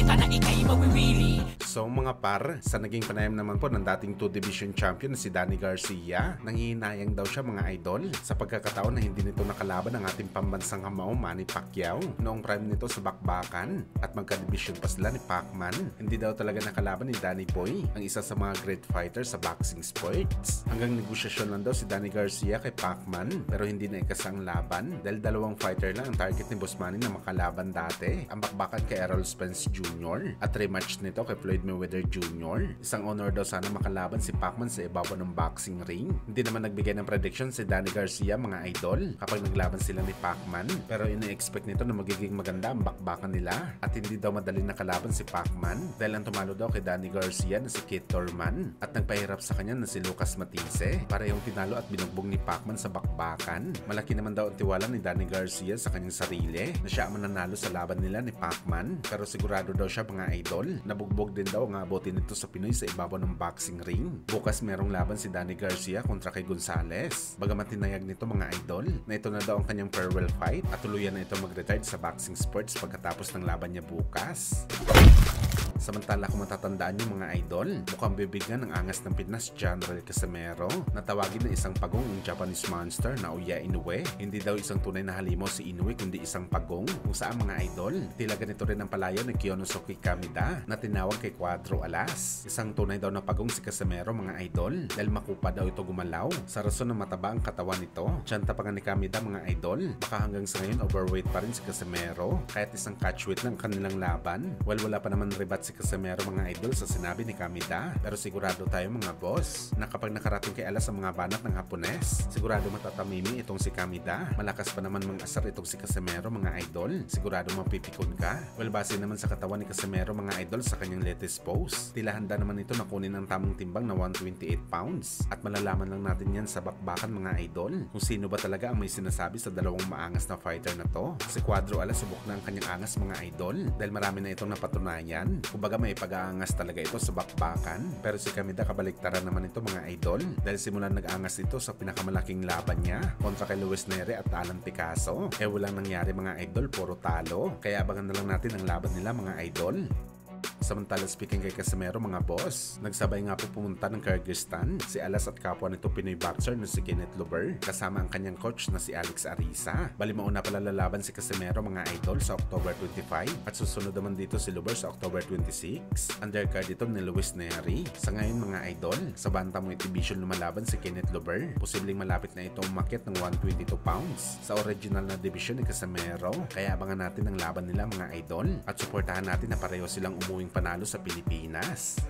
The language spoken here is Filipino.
ka na ika'y mawiwili. So mga par, sa naging panayam naman po ng dating 2 Division Champion na si Danny Garcia, nanghihinayang daw siya mga idol sa pagkakataon na hindi nito nakalaban ang ating pambansang kamao Manny Pacquiao noong prime nito sa bakbakan at magka-division pa sila ni Pacman. Hindi daw talaga nakalaban ni Danny Boy, ang isa sa mga great fighter sa boxing sports. Hanggang negosyasyon lang daw si Danny Garcia kay Pacman pero hindi na ikasang laban dahil dalawang fighter lang ang target ni Boss Manny na makalaban dati. Ang bakbakan kay Errol Spence Jr. at rematch nito kay Floyd Mayweather Jr. Isang honor daw sana makalaban si Pacman sa ibabaw ng boxing ring. Hindi naman nagbigay ng prediction si Danny Garcia mga idol kapag naglaban sila ni Pacman, pero ina-expect nito na magiging maganda ang bakbakan nila at hindi daw madali nakalaban si Pacman dahil ang tumalo daw kay Danny Garcia na si Keith Thurman at nagpahirap sa kanya na si Lucas Matisse. Parehong tinalo at binugbog ni Pacman sa bakbakan. Malaki naman daw ang tiwala ni Danny Garcia sa kanyang sarili na siya ang mananalo sa laban nila ni Pacman, pero sigurado daw siya mga idol na bugbog din daw ang abutin nito sa Pinoy sa ibabaw ng boxing ring. Bukas merong laban si Danny Garcia kontra kay Gonzales. Bagamat tinayag nito mga idol na ito na daw ang kanyang farewell fight at tuluyan na ito mag-retire sa boxing sports pagkatapos ng laban niya bukas. Samantala kung matatandaan niyo mga idol, mukhang bibigyan ng angas ng Pinas General Casimero na tawagin na isang pagong ng Japanese monster na Oya Inoue. Hindi daw isang tunay na halimaw si Inoue kundi isang pagong kung saan mga idol. Tila ganito rin ang palayo ni Kiyonosuke Kamida na tinawag kay Cuadro Alas. Isang tunay daw na pagong si Casimero mga idol dahil makupa daw ito gumalaw sa rason na mataba ang katawan nito. Tsanta pa nga ni Kamida mga idol, baka hanggang sa ngayon overweight pa rin si Casimero kahit isang catchweight ng kanilang laban. Well, wala pa naman ribat si Casimero mga idol sa sinabi ni Kamida, pero sigurado tayo mga boss na kapag nakarating kay Alas sa mga banat ng Hapones, sigurado matatamimi itong si Kamida. Malakas pa naman mang-asar itong si Casimero mga idol, sigurado mapipikon ka. Well, base naman sa katawan ni Casimero mga idol sa kanyang latest post, tila handa naman ito na kunin ang tamang timbang na 128 pounds at malalaman lang natin yan sa bakbakan mga idol kung sino ba talaga ang may sinasabi sa dalawang maangas na fighter na to. Si Cuadro Alas subok na ang kanyang angas mga idol dahil marami na itong napatunayan. Kumbaga may pag-aangas talaga ito sa bakbakan, pero si Kamida kabaliktaran naman ito mga idol dahil simulan nag-aangas ito sa pinakamalaking laban niya kontra kay Luis Neri at Alan Picasso. Walang nangyari mga idol, puro talo, kaya abangan na lang natin ang laban nila mga idol. Samantala speaking kay Casimero mga boss, nagsabay nga po pumunta ng Kyrgyzstan si Alas at kapwa nito Pinoy boxer na si Kenneth Luber kasama ang kanyang coach na si Alex Arisa. Bali mauna pala lalaban si Casimero mga idol sa October 25 at susunod naman dito si Luber sa October 26. Undercard ito ni Luis Neri. Sa ngayon mga idol, sa bantamweight division lumalaban si Kenneth Luber. Posibleng malapit na ito umakyat ng 122 pounds sa original na division ni Casimero. Kaya abangan natin ang laban nila mga idol at suportahan natin na pareho silang umuwing panalo sa Pilipinas.